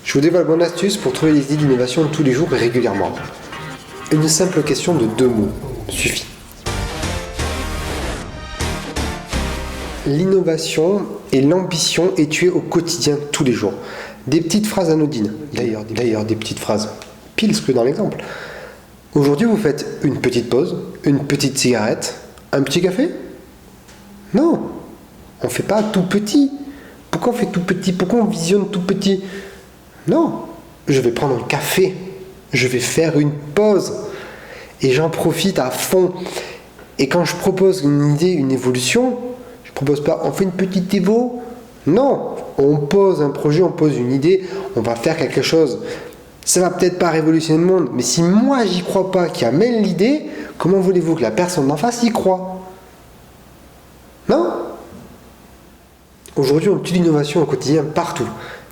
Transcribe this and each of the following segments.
Je vous dévoile mon astuce pour trouver des idées d'innovation tous les jours et régulièrement. Une simple question de 2 mots suffit. L'innovation et l'ambition est tuée au quotidien tous les jours. Des petites phrases anodines, d'ailleurs des petites phrases, pile ce que dans l'exemple. Aujourd'hui vous faites une petite pause, une petite cigarette, un petit café? Non, on ne fait pas tout petit. Pourquoi on fait tout petit? Pourquoi on visionne tout petit? Non, je vais prendre un café, je vais faire une pause et j'en profite à fond. Et quand je propose une idée, une évolution, je propose pas on fait une petite évo. Non, on pose un projet, on pose une idée, on va faire quelque chose. Ça va peut-être pas révolutionner le monde, mais si moi j'y crois pas, qui amène l'idée, comment voulez-vous que la personne d'en face y croit? Non. Aujourd'hui, on tue l'innovation au quotidien partout.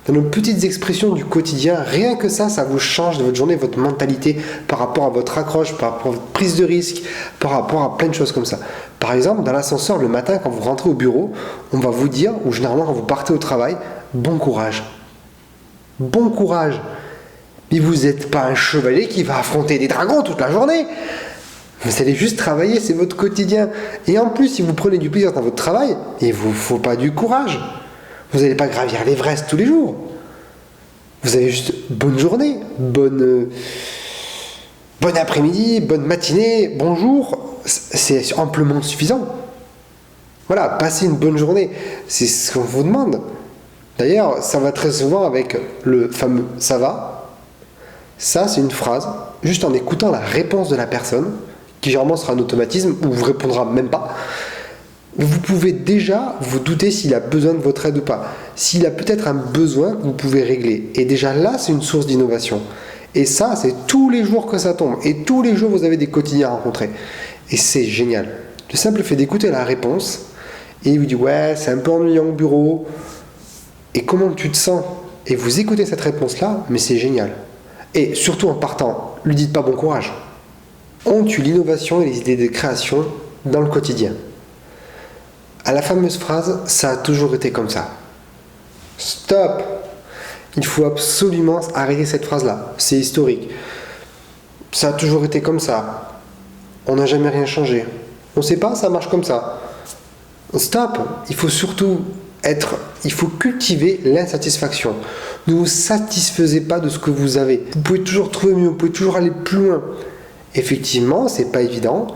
Dans nos petites expressions du quotidien, rien que ça vous change de votre journée, votre mentalité par rapport à votre accroche, par rapport à votre prise de risque, par rapport à plein de choses comme ça. Par exemple, dans l'ascenseur, le matin, quand vous rentrez au bureau, on va vous dire, ou généralement quand vous partez au travail, bon courage. Bon courage. Mais vous n'êtes pas un chevalier qui va affronter des dragons toute la journée. Vous allez juste travailler, c'est votre quotidien. Et en plus, si vous prenez du plaisir dans votre travail, il ne vous faut pas du courage. Vous n'allez pas gravir l'Everest tous les jours. Vous avez juste bonne journée, bon après-midi, bonne matinée, bonjour. C'est amplement suffisant. Voilà, passez une bonne journée. C'est ce qu'on vous demande. D'ailleurs, ça va très souvent avec le fameux « ça va ». Ça, c'est une phrase, juste en écoutant la réponse de la personne, qui généralement sera un automatisme, ou vous répondra même pas. Vous pouvez déjà vous douter s'il a besoin de votre aide ou pas. S'il a peut-être un besoin que vous pouvez régler. Et déjà là, c'est une source d'innovation. Et ça, c'est tous les jours que ça tombe. Et tous les jours, vous avez des quotidiens à rencontrer. Et c'est génial. Le simple fait d'écouter la réponse, et il vous dit « ouais, c'est un peu ennuyant au bureau ». Et comment tu te sens? Et vous écoutez cette réponse-là, mais c'est génial. Et surtout en partant, lui dites pas bon courage. On tue l'innovation et les idées de création dans le quotidien. À la fameuse phrase, ça a toujours été comme ça. Stop! Il faut absolument arrêter cette phrase-là. C'est historique. Ça a toujours été comme ça. On n'a jamais rien changé. On ne sait pas, ça marche comme ça. Stop! Il faut surtout il faut cultiver l'insatisfaction. Ne vous satisfaisez pas de ce que vous avez. Vous pouvez toujours trouver mieux, vous pouvez toujours aller plus loin. Effectivement, c'est pas évident.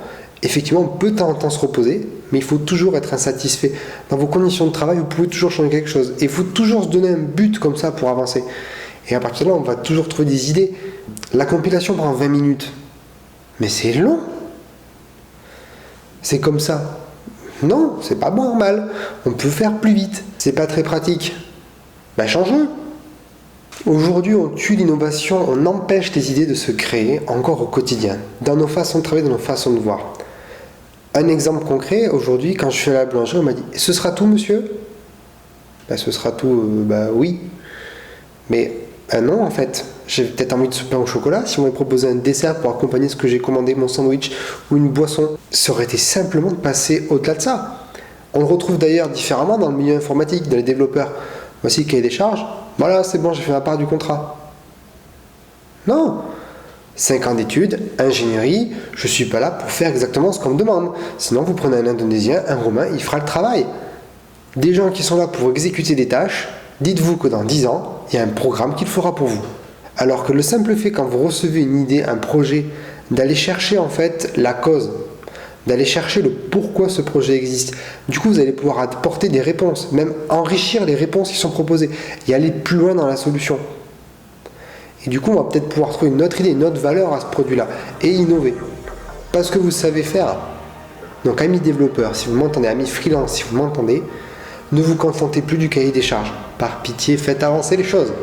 Effectivement, on peut de temps en temps se reposer, mais il faut toujours être insatisfait. Dans vos conditions de travail, vous pouvez toujours changer quelque chose. Et il faut toujours se donner un but comme ça pour avancer. Et à partir de là, on va toujours trouver des idées. La compilation prend 20 minutes. Mais c'est long. C'est comme ça. Non, c'est pas normal. On peut faire plus vite. C'est pas très pratique. Ben changeons. Aujourd'hui, on tue l'innovation, on empêche les idées de se créer encore au quotidien, dans nos façons de travailler, dans nos façons de voir. Un exemple concret, aujourd'hui, quand je suis à la boulangerie, on m'a dit « ce sera tout, monsieur ?» Ben, ce sera tout, oui. Mais non, en fait. J'ai peut-être envie de ce pain au chocolat. Si on m'avait proposé un dessert pour accompagner ce que j'ai commandé, mon sandwich ou une boisson, ça aurait été simplement de passer au-delà de ça. On le retrouve d'ailleurs différemment dans le milieu informatique, dans les développeurs. Voici le cahier des charges. Voilà, c'est bon, j'ai fait ma part du contrat. Non. 5 ans d'études, ingénierie, je ne suis pas là pour faire exactement ce qu'on me demande. Sinon, vous prenez un Indonésien, un Roumain, il fera le travail. Des gens qui sont là pour exécuter des tâches, dites-vous que dans 10 ans, il y a un programme qu'il fera pour vous. Alors que le simple fait, quand vous recevez une idée, un projet, d'aller chercher en fait la cause, d'aller chercher le pourquoi ce projet existe. Du coup, vous allez pouvoir apporter des réponses, même enrichir les réponses qui sont proposées et aller plus loin dans la solution. Et du coup, on va peut-être pouvoir trouver une autre idée, une autre valeur à ce produit-là et innover. Parce que vous savez faire. Donc, amis développeurs, si vous m'entendez, amis freelance, si vous m'entendez, ne vous contentez plus du cahier des charges. Par pitié, faites avancer les choses.